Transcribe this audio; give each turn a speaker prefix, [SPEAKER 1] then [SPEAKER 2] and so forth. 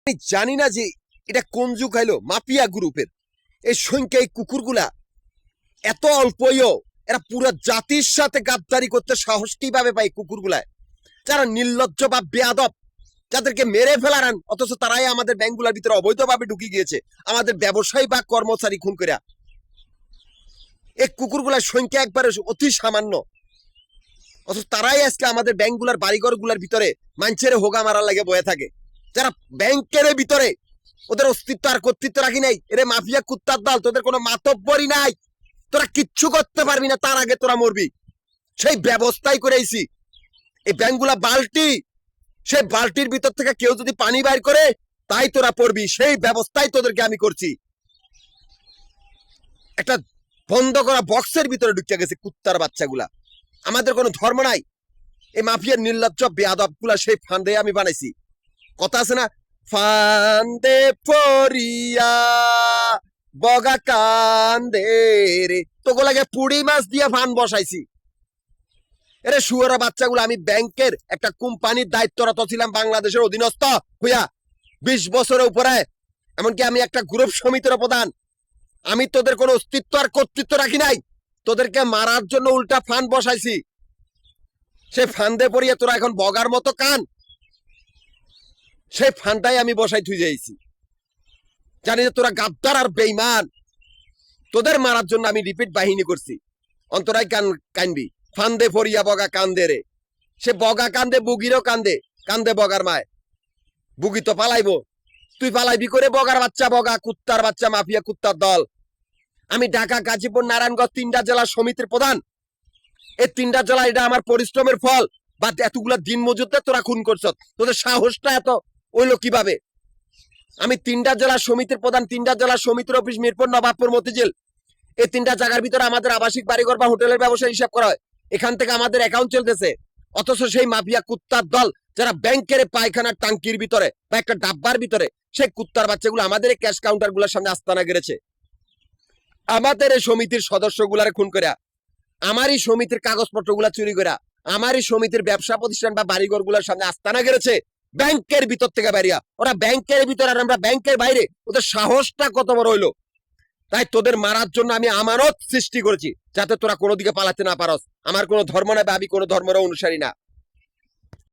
[SPEAKER 1] আমি জানি না যে এটা কোন যুগ হইলো মাফিয়া গ্রুপের এই সংখ্যা, এই কুকুরগুলা এত অল্পইও এরা পুরো জাতির সাথে গাদ্দারি করতে সাহস কিভাবে পায় কুকুরগুলায়, যারা নির্লজ্জ বা বেয়াদব, যাদেরকে মেরে ফেলারান, অথচ তারাই আমাদের ব্যাংকগুলোর ভিতরে অবৈধভাবে ঢুকে গিয়েছে আমাদের ব্যবসায়ী বা কর্মচারী খুন করে। এই কুকুরগুলার সংখ্যা একবারে অতি সামান্য, অথচ তারাই আজকে আমাদের ব্যাংকগুলার বাড়িঘর গুলার ভিতরে মানুষের হোগা মারার লাগে বয়ে থাকে। যারা ব্যাংকের ভিতরে ওদের অস্তিত্ব আর কর্তৃত্ব রাখি নাই, এরে মাফিয়া কুত্তার দল, তোদের কোনো মাতব্বরই নাই, তোরা কিচ্ছু করতে পারবি না, তার আগে তোরা মরবি। সেই ব্যবস্থাই করেছি। এই ব্যাংকগুলা বালতি, সেই বালতির ভিতর থেকে কেউ যদি পানি বাইর করে তাই তোরা পড়বি, সেই ব্যবস্থাই তোদেরকে আমি করছি। একটা বন্ধ করা বক্সের ভিতরে ঢুকে গেছে কুত্তার বাচ্চাগুলা। আমাদের কোনো ধর্ম নাই, এই মাফিয়ার নির্লজ্জ বেয়াদব গুলা সেই ফান্ডে আমি বানাইছি। কথা আছে না, ফান্দে পরিয়া বগা কান্দে রে, তোগুলাকে পুড়ি মাছ দিয়ে ফান বসাইছি। এরে শুয়ারা বাচ্চাগুলো, আমি ব্যাংকের একটা কোম্পানির দায়িত্বরত ছিলাম বাংলাদেশের অধীনস্থ হইয়া 20 বছরের উপরে, এমনকি আমি একটা গ্রুপ সমিতির প্রধান। আমি তোদের কোনো অস্তিত্ব আর কর্তৃত্ব রাখি নাই, তোদেরকে মারার জন্য উল্টা ফান্ড বসাইছি। সে ফান্দে পড়িয়ে তোরা এখন বগার মতো কান, সেই ফান্ডটাই আমি বসাই থুই যাইছি। জানি যে তোরা গাদ্দার আর বেইমান, তোদের মারার জন্য আমি রিপিট বাহিনী করছি। অন্তরায় কানবি, ফান্দে পড়িয়া বগা কান্দে রে, সে বগা কান্দে, বুগিরও কান্দে, কান্দে বগার মায়। বুগি তো পালাইবো, তুই পালাইবি করে বগার বাচ্চা, বগা কুত্তার বাচ্চা, মাফিয়া কুত্তার দল। আমি ঢাকা, গাজীপুর, নারায়ণগঞ্জ 3টা জেলা সমিতির প্রধান। এই 3টা জেলা, এটা আমার পরিশ্রমের ফল। বা এতগুলা দিন মজুরতে তোরা খুন করছ, তোদের সাহসটা এত হইলো কিভাবে? আমি 3টা জেলা সমিতির প্রধান, 3টা জেলা সমিতির অফিস মিরপুর, নবাবপুর, মতিঝিল। এই 3টা জায়গার ভিতরে আমাদের আবাসিক বাড়িঘর বা হোটেলের ব্যবসা হিসাব করা হয়, এখান থেকে আমাদের অ্যাকাউন্ট চলতেছে। অথচ সেই মাফিয়া কুত্তার দল যারা ব্যাংকের পায়খানার টাঙ্কির ভিতরে বা একটা ডাব্বার ভিতরে, সেই কুত্তার বাচ্চাগুলো আমাদের ক্যাশ কাউন্টার গুলোর সামনে আস্তানা গেড়েছে। আমাদের এই সমিতির সদস্যগুলারে খুন করে, আমারই সমিতির কাগজপত্র গুলা চুরি করে, আমারই সমিতির ব্যবসা প্রতিষ্ঠান বা বাড়িঘর গুলার সামনে আস্তানা গেড়েছে ব্যাংকের ভিতর থেকে বেরিয়া। ওরা ব্যাংকের ভিতরে আর আমরা ব্যাংকের বাইরে, ওদের সাহসটা কত বড় হইলো। তাই তোদের মারার জন্য আমি আমানত সৃষ্টি করেছি, যাতে তোরা কোনো দিকে পালাতে না পারস। আমার কোনো ধর্ম না, বা আমি কোনো ধর্মের অনুসারী না।